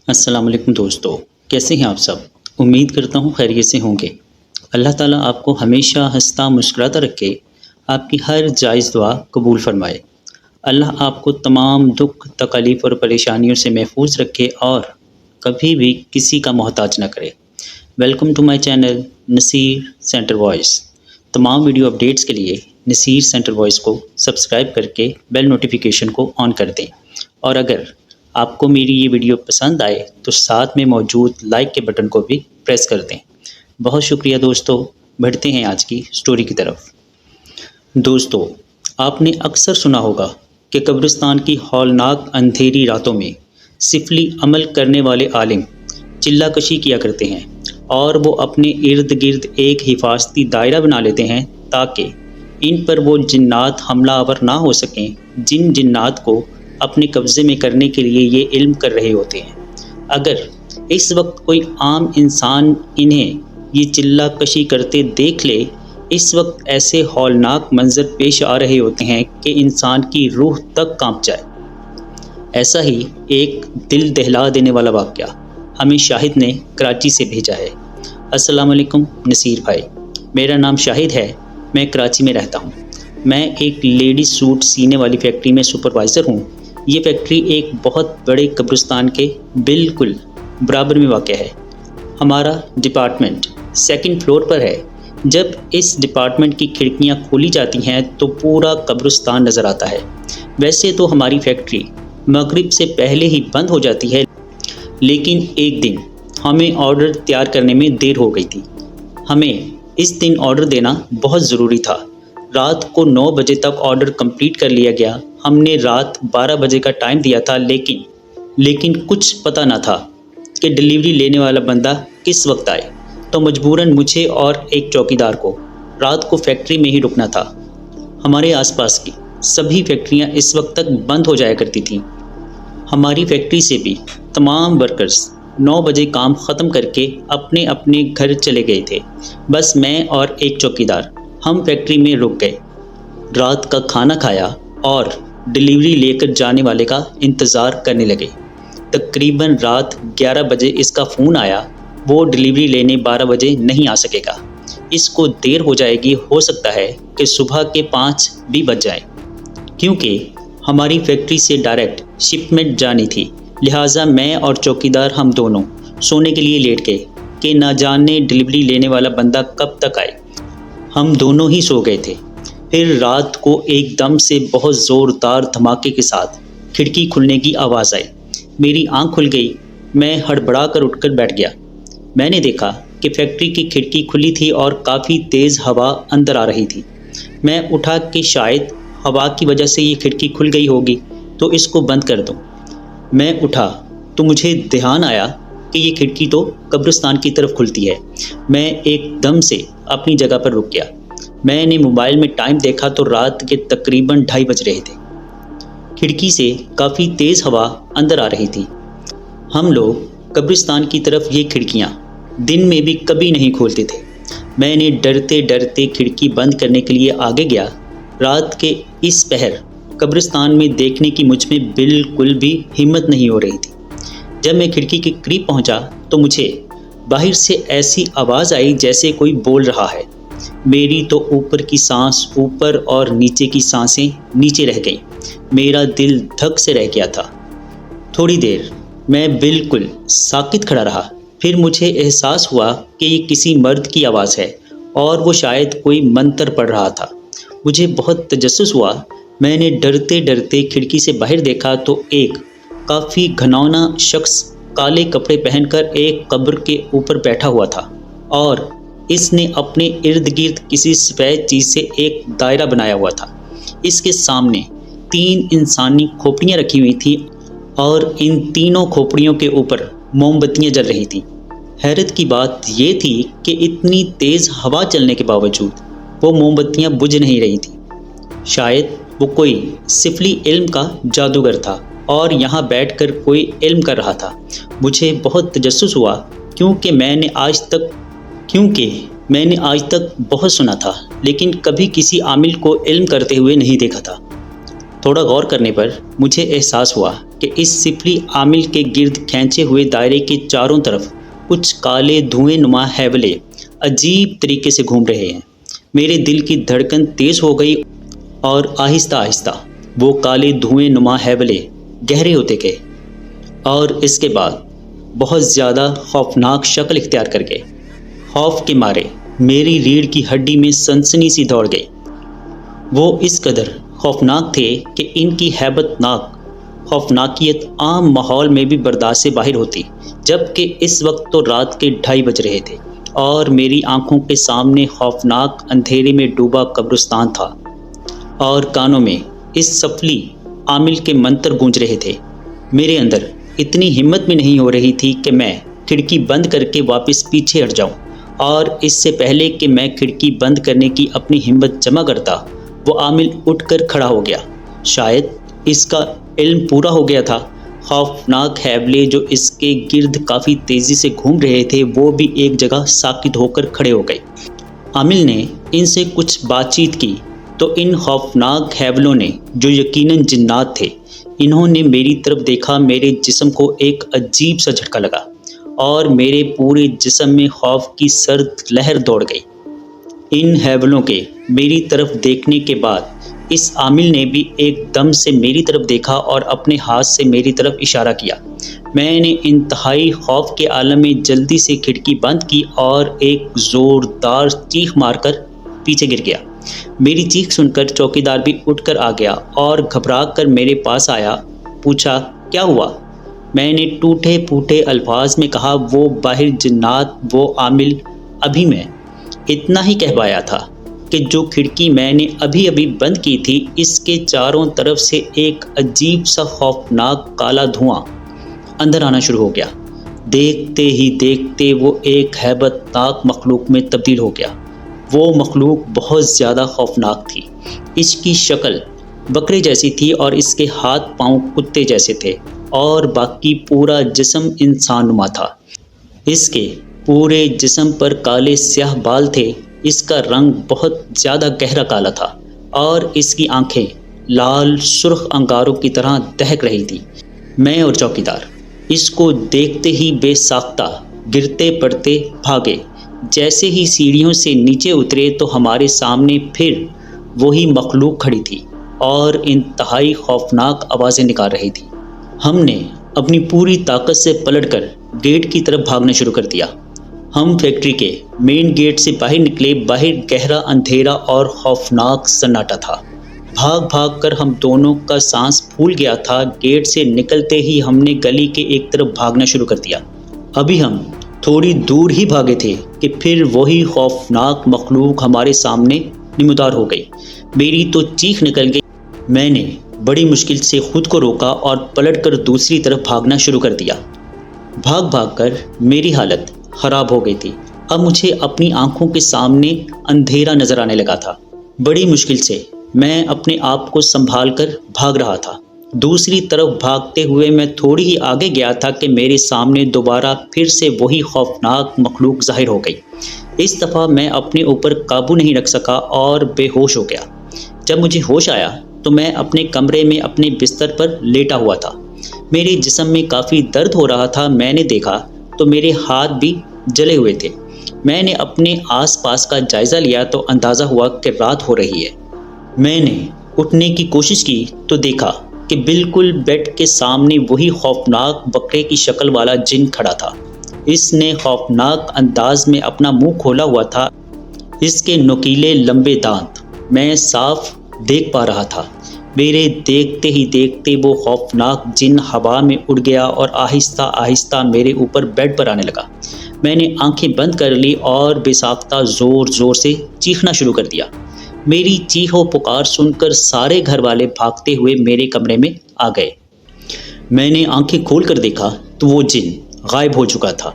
السلام علیکم دوستو، کیسے ہیں آپ سب؟ امید کرتا ہوں خیریت سے ہوں گے۔ اللہ تعالیٰ آپ کو ہمیشہ ہنستا مسکراتا رکھے، آپ کی ہر جائز دعا قبول فرمائے۔ اللہ آپ کو تمام دکھ تکلیف اور پریشانیوں سے محفوظ رکھے اور کبھی بھی کسی کا محتاج نہ کرے۔ Welcome to my channel Naseer centre voice. تمام ویڈیو اپڈیٹس کے لیے نصیر سینٹر وائس کو سبسکرائب کر کے بیل نوٹیفیکیشن کو آن کر دیں، اور اگر آپ کو میری یہ ویڈیو پسند آئے تو ساتھ میں موجود لائک کے بٹن کو بھی پریس کر دیں۔ بہت شکریہ دوستو، بڑھتے ہیں آج کی سٹوری کی طرف۔ دوستو، آپ نے اکثر سنا ہوگا کہ قبرستان کی ہولناک اندھیری راتوں میں سفلی عمل کرنے والے عالم چلہ کشی کیا کرتے ہیں، اور وہ اپنے ارد گرد ایک حفاظتی دائرہ بنا لیتے ہیں تاکہ ان پر وہ جنات حملہ آور نہ ہو سکیں جن جنات کو اپنے قبضے میں کرنے کے لیے یہ علم کر رہے ہوتے ہیں۔ اگر اس وقت کوئی عام انسان انہیں یہ چلہ کشی کرتے دیکھ لے، اس وقت ایسے ہولناک منظر پیش آ رہے ہوتے ہیں کہ انسان کی روح تک کانپ جائے۔ ایسا ہی ایک دل دہلا دینے والا واقعہ ہمیں شاہد نے کراچی سے بھیجا ہے۔ السلام علیکم نصیر بھائی، میرا نام شاہد ہے، میں کراچی میں رہتا ہوں۔ میں ایک لیڈی سوٹ سینے والی فیکٹری میں سپروائزر ہوں۔ یہ فیکٹری ایک بہت بڑے قبرستان کے بالکل برابر میں واقع ہے۔ ہمارا ڈپارٹمنٹ سیکنڈ فلور پر ہے۔ جب اس ڈپارٹمنٹ کی کھڑکیاں کھولی جاتی ہیں تو پورا قبرستان نظر آتا ہے۔ ویسے تو ہماری فیکٹری مغرب سے پہلے ہی بند ہو جاتی ہے، لیکن ایک دن ہمیں آرڈر تیار کرنے میں دیر ہو گئی تھی۔ ہمیں اس دن آرڈر دینا بہت ضروری تھا۔ رات کو 9 بجے تک آرڈر کمپلیٹ کر لیا گیا۔ ہم نے رات 12 بجے کا ٹائم دیا تھا، لیکن کچھ پتہ نہ تھا کہ ڈیلیوری لینے والا بندہ کس وقت آئے، تو مجبوراً مجھے اور ایک چوکیدار کو رات کو فیکٹری میں ہی رکنا تھا۔ ہمارے آس پاس کی سبھی فیکٹریاں اس وقت تک بند ہو جایا کرتی تھیں۔ ہماری فیکٹری سے بھی تمام ورکرز 9 بجے کام ختم کر کے اپنے اپنے گھر چلے گئے تھے۔ بس میں اور ایک چوکیدار ہم فیکٹری میں رک گئے، رات کا کھانا کھایا اور ڈیلیوری لے کر جانے والے کا انتظار کرنے لگے۔ تقریباً رات 11 بجے اس کا فون آیا، وہ ڈیلیوری لینے 12 بجے نہیں آ سکے گا، اس کو دیر ہو جائے گی، ہو سکتا ہے کہ صبح کے 5 بھی بج جائیں۔ کیونکہ ہماری فیکٹری سے ڈائریکٹ شپمنٹ جانی تھی، لہٰذا میں اور چوکیدار ہم دونوں سونے کے لیے لیٹ گئے کہ نہ جانے ڈیلیوری لینے والا بندہ کب تک آئے۔ ہم دونوں ہی سو گئے تھے۔ پھر رات کو ایک دم سے بہت زوردار دھماکے کے ساتھ کھڑکی کھلنے کی آواز آئی۔ میری آنکھ کھل گئی، میں ہڑبڑا کر اٹھ کر بیٹھ گیا۔ میں نے دیکھا کہ فیکٹری کی کھڑکی کھلی تھی اور کافی تیز ہوا اندر آ رہی تھی۔ میں اٹھا کہ شاید ہوا کی وجہ سے یہ کھڑکی کھل گئی ہوگی تو اس کو بند کر دوں۔ میں اٹھا تو مجھے دھیان آیا کہ یہ کھڑکی تو قبرستان کی طرف کھلتی ہے۔ میں ایک دم سے اپنی جگہ پر رک گیا۔ میں نے موبائل میں ٹائم دیکھا تو رات کے تقریباً 2:30 بج رہے تھے۔ کھڑکی سے کافی تیز ہوا اندر آ رہی تھی۔ ہم لوگ قبرستان کی طرف یہ کھڑکیاں دن میں بھی کبھی نہیں کھولتے تھے۔ میں نے ڈرتے ڈرتے کھڑکی بند کرنے کے لیے آگے گیا۔ رات کے اس پہر قبرستان میں دیکھنے کی مجھ میں بالکل بھی ہمت نہیں ہو رہی تھی۔ جب میں کھڑکی کے قریب پہنچا تو مجھے باہر سے ایسی آواز آئی جیسے کوئی بول رہا ہے۔ میری تو اوپر کی سانس اوپر اور نیچے کی سانسیں نیچے رہ گئیں۔ میرا دل دھک سے رہ گیا تھا۔ تھوڑی دیر میں بالکل ساکت کھڑا رہا، پھر مجھے احساس ہوا کہ یہ کسی مرد کی آواز ہے اور وہ شاید کوئی منتر پڑھ رہا تھا۔ مجھے بہت تجسس ہوا۔ میں نے ڈرتے ڈرتے کھڑکی سے باہر دیکھا تو ایک کافی گھناؤنا شخص کالے کپڑے پہن کر ایک قبر کے اوپر بیٹھا ہوا تھا، اور اس نے اپنے ارد گرد کسی سفید چیز سے ایک دائرہ بنایا ہوا تھا۔ اس کے سامنے 3 انسانی کھوپڑیاں رکھی ہوئی تھیں اور ان تینوں کھوپڑیوں کے اوپر موم بتیاں جل رہی تھیں۔ حیرت کی بات یہ تھی کہ اتنی تیز ہوا چلنے کے باوجود وہ موم بتیاں بجھ نہیں رہی تھیں۔ شاید وہ کوئی سفلی علم کا جادوگر تھا اور یہاں بیٹھ کر کوئی علم کر رہا تھا۔ مجھے بہت تجسس ہوا کیونکہ میں نے آج تک بہت سنا تھا، لیکن کبھی کسی عامل کو علم کرتے ہوئے نہیں دیکھا تھا۔ تھوڑا غور کرنے پر مجھے احساس ہوا کہ اس سفلی عامل کے گرد کھینچے ہوئے دائرے کے چاروں طرف کچھ کالے دھوئیں نما ہیولے عجیب طریقے سے گھوم رہے ہیں۔ میرے دل کی دھڑکن تیز ہو گئی اور آہستہ آہستہ وہ کالے دھوئیں نما ہیولے گہرے ہوتے گئے اور اس کے بعد بہت زیادہ خوفناک شکل اختیار کر گئے۔ خوف کے مارے میری ریڑھ کی ہڈی میں سنسنی سی دوڑ گئی۔ وہ اس قدر خوفناک تھے کہ ان کی ہیبت ناک خوفناکیت عام ماحول میں بھی برداشت سے باہر ہوتی، جبکہ اس وقت تو رات کے 2:30 بج رہے تھے اور میری آنکھوں کے سامنے خوفناک اندھیرے میں ڈوبا قبرستان تھا اور کانوں میں اس سفلی عامل کے منتر گونج رہے تھے۔ میرے اندر اتنی ہمت بھی نہیں ہو رہی تھی کہ میں کھڑکی بند کر کے واپس پیچھے ہٹ جاؤں، اور اس سے پہلے کہ میں کھڑکی بند کرنے کی اپنی ہمت جمع کرتا، وہ عامل اٹھ کر کھڑا ہو گیا۔ شاید اس کا علم پورا ہو گیا تھا۔ خوفناک ہیولے جو اس کے گرد کافی تیزی سے گھوم رہے تھے وہ بھی ایک جگہ ساکت ہو کر کھڑے ہو گئے۔ عامل نے ان سے کچھ بات چیت کی تو ان خوفناک ہیولوں نے، جو یقیناً جنات تھے، انہوں نے میری طرف دیکھا۔ میرے جسم کو ایک عجیب سا جھٹکا لگا اور میرے پورے جسم میں خوف کی سرد لہر دوڑ گئی۔ ان ہیولوں کے میری طرف دیکھنے کے بعد اس عامل نے بھی ایک دم سے میری طرف دیکھا اور اپنے ہاتھ سے میری طرف اشارہ کیا۔ میں نے انتہائی خوف کے عالم میں جلدی سے کھڑکی بند کی اور ایک زوردار چیخ مار کر پیچھے گر گیا۔ میری چیخ سن کر چوکیدار بھی اٹھ کر آ گیا اور گھبرا کر میرے پاس آیا۔ پوچھا کیا ہوا؟ میں نے ٹوٹے پھوٹے الفاظ میں کہا، وہ باہر جنات، وہ عامل، ابھی میں اتنا ہی کہہ پایا تھا کہ جو کھڑکی میں نے ابھی ابھی بند کی تھی اس کے چاروں طرف سے ایک عجیب سا خوفناک کالا دھواں اندر آنا شروع ہو گیا۔ دیکھتے ہی دیکھتے وہ ایک ہیبت ناک مخلوق میں تبدیل ہو گیا۔ وہ مخلوق بہت زیادہ خوفناک تھی۔ اس کی شکل بکرے جیسی تھی اور اس کے ہاتھ پاؤں کتے جیسے تھے اور باقی پورا جسم انسان نما تھا۔ اس کے پورے جسم پر کالے سیاہ بال تھے۔ اس کا رنگ بہت زیادہ گہرا کالا تھا اور اس کی آنکھیں لال سرخ انگاروں کی طرح دہک رہی تھی۔ میں اور چوکیدار اس کو دیکھتے ہی بے ساختہ گرتے پڑتے بھاگے۔ جیسے ہی سیڑھیوں سے نیچے اترے تو ہمارے سامنے پھر وہی مخلوق کھڑی تھی اور انتہائی خوفناک آوازیں نکال رہی تھی۔ ہم نے اپنی پوری طاقت سے پلٹ کر گیٹ کی طرف بھاگنا شروع کر دیا۔ ہم فیکٹری کے مین گیٹ سے باہر نکلے۔ باہر گہرا اندھیرا اور خوفناک سناٹا تھا۔ بھاگ بھاگ کر ہم دونوں کا سانس پھول گیا تھا۔ گیٹ سے نکلتے ہی ہم نے گلی کے ایک طرف بھاگنا شروع کر دیا۔ ابھی ہم تھوڑی دور ہی بھاگے تھے کہ پھر وہی خوفناک مخلوق ہمارے سامنے نمودار ہو گئی۔ میری تو چیخ نکل گئی۔ میں نے بڑی مشکل سے خود کو روکا اور پلٹ کر دوسری طرف بھاگنا شروع کر دیا۔ بھاگ بھاگ کر میری حالت خراب ہو گئی تھی۔ اب مجھے اپنی آنکھوں کے سامنے اندھیرا نظر آنے لگا تھا۔ بڑی مشکل سے میں اپنے آپ کو سنبھال کر بھاگ رہا تھا۔ دوسری طرف بھاگتے ہوئے میں تھوڑی ہی آگے گیا تھا کہ میرے سامنے دوبارہ پھر سے وہی خوفناک مخلوق ظاہر ہو گئی۔ اس دفعہ میں اپنے اوپر قابو نہیں رکھ سکا اور بے ہوش ہو گیا۔ جب مجھے ہوش آیا تو میں اپنے کمرے میں اپنے بستر پر لیٹا ہوا تھا۔ میرے جسم میں کافی درد ہو رہا تھا۔ میں نے دیکھا تو میرے ہاتھ بھی جلے ہوئے تھے۔ میں نے اپنے آس پاس کا جائزہ لیا تو اندازہ ہوا کہ رات ہو رہی ہے۔ میں نے اٹھنے کی کوشش کی تو دیکھا کہ بالکل بیڈ کے سامنے وہی خوفناک بکرے کی شکل والا جن کھڑا تھا۔ اس نے خوفناک انداز میں اپنا منہ کھولا ہوا تھا۔ اس کے نوکیلے لمبے دانت میں صاف دیکھ پا رہا تھا۔ میرے دیکھتے ہی دیکھتے وہ خوفناک جن ہوا میں اڑ گیا اور آہستہ آہستہ میرے اوپر بیڈ پر آنے لگا۔ میں نے آنکھیں بند کر لی اور بے ساختہ زور زور سے چیخنا شروع کر دیا۔ میری چیخ و پکار سن کر سارے گھر والے بھاگتے ہوئے میرے کمرے میں آ گئے۔ میں نے آنکھیں کھول کر دیکھا تو وہ جن غائب ہو چکا تھا۔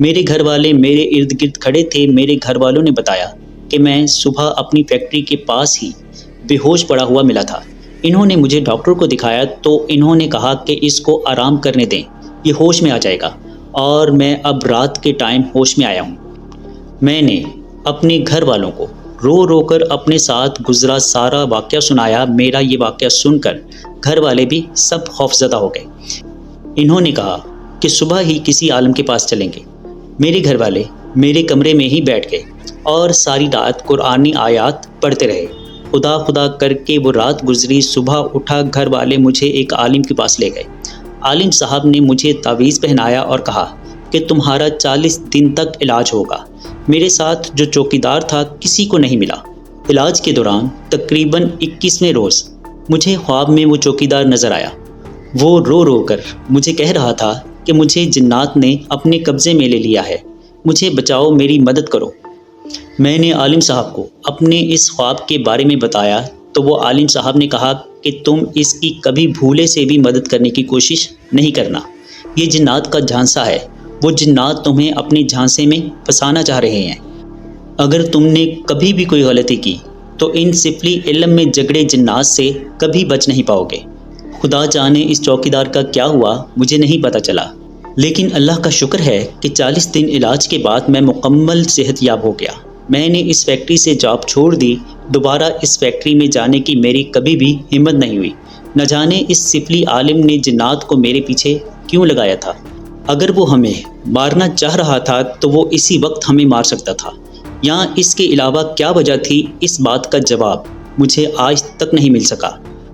میرے گھر والے میرے ارد گرد کھڑے تھے۔ میرے گھر والوں نے بتایا کہ میں صبح اپنی فیکٹری کے پاس ہی بے ہوش پڑا ہوا ملا تھا۔ انہوں نے مجھے ڈاکٹر کو دکھایا تو انہوں نے کہا کہ اس کو آرام کرنے دیں، یہ ہوش میں آ جائے گا، اور میں اب رات کے ٹائم ہوش میں آیا ہوں۔ میں نے اپنے گھر والوں کو رو رو کر اپنے ساتھ گزرا سارا واقعہ سنایا۔ میرا یہ واقعہ سن کر گھر والے بھی سب خوفزدہ ہو گئے۔ انہوں نے کہا کہ صبح ہی کسی عالم کے پاس چلیں گے۔ میرے گھر والے میرے کمرے میں ہی بیٹھ گئے اور ساری رات قرآنی آیات پڑھتے رہے۔ خدا خدا کر کے وہ رات گزری۔ صبح اٹھا گھر والے مجھے ایک عالم کے پاس لے گئے۔ عالم صاحب نے مجھے تعویذ پہنایا اور کہا کہ تمہارا 40 دن تک علاج ہوگا۔ میرے ساتھ جو چوکیدار تھا کسی کو نہیں ملا۔ علاج کے دوران تقریباً 21ویں روز مجھے خواب میں وہ چوکیدار نظر آیا۔ وہ رو رو کر مجھے کہہ رہا تھا کہ مجھے جنات نے اپنے قبضے میں لے لیا ہے، مجھے بچاؤ، میری مدد کرو۔ میں نے عالم صاحب کو اپنے اس خواب کے بارے میں بتایا تو وہ عالم صاحب نے کہا کہ تم اس کی کبھی بھولے سے بھی مدد کرنے کی کوشش نہیں کرنا، یہ جنات کا جھانسا ہے، وہ جنات تمہیں اپنے جھانسے میں پھنسانا چاہ رہے ہیں۔ اگر تم نے کبھی بھی کوئی غلطی کی تو ان سفلی علم میں جگڑے جنات سے کبھی بچ نہیں پاؤ گے۔ خدا جانے اس چوکیدار کا کیا ہوا، مجھے نہیں پتہ چلا، لیکن اللہ کا شکر ہے کہ 40 دن علاج کے بعد میں مکمل صحت یاب ہو گیا۔ میں نے اس فیکٹری سے جاب چھوڑ دی۔ دوبارہ اس فیکٹری میں جانے کی میری کبھی بھی ہمت نہیں ہوئی۔ نہ جانے اس سفلی عالم نے جنات کو میرے پیچھے کیوں لگایا تھا۔ اگر وہ ہمیں مارنا چاہ رہا تھا تو وہ اسی وقت ہمیں مار سکتا تھا، یا اس کے علاوہ کیا وجہ تھی، اس بات کا جواب مجھے آج تک نہیں مل سکا۔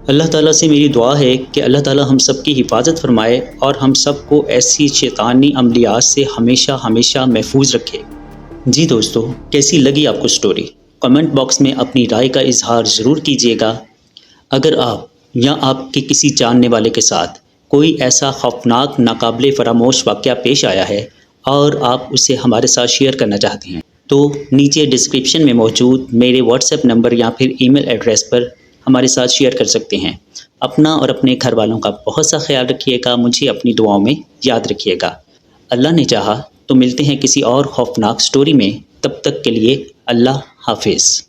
اللہ تعالیٰ سے میری دعا ہے کہ اللہ تعالیٰ ہم سب کی حفاظت فرمائے اور ہم سب کو ایسی شیطانی عملیات سے ہمیشہ ہمیشہ محفوظ رکھے۔ جی دوستو، کیسی لگی آپ کو سٹوری؟ کمنٹ باکس میں اپنی رائے کا اظہار ضرور کیجیے گا۔ اگر آپ یا آپ کے کسی جاننے والے کے ساتھ کوئی ایسا خوفناک ناقابل فراموش واقعہ پیش آیا ہے اور آپ اسے ہمارے ساتھ شیئر کرنا چاہتے ہیں تو نیچے ڈسکرپشن میں موجود میرے واٹس ایپ نمبر یا پھر ای میل ایڈریس پر ہمارے ساتھ شیئر کر سکتے ہیں۔ اپنا اور اپنے گھر والوں کا بہت سا خیال رکھیے گا، مجھے اپنی دعاؤں میں یاد رکھیے گا۔ اللہ نے چاہا تو ملتے ہیں کسی اور خوفناک سٹوری میں، تب تک کے لیے اللہ حافظ۔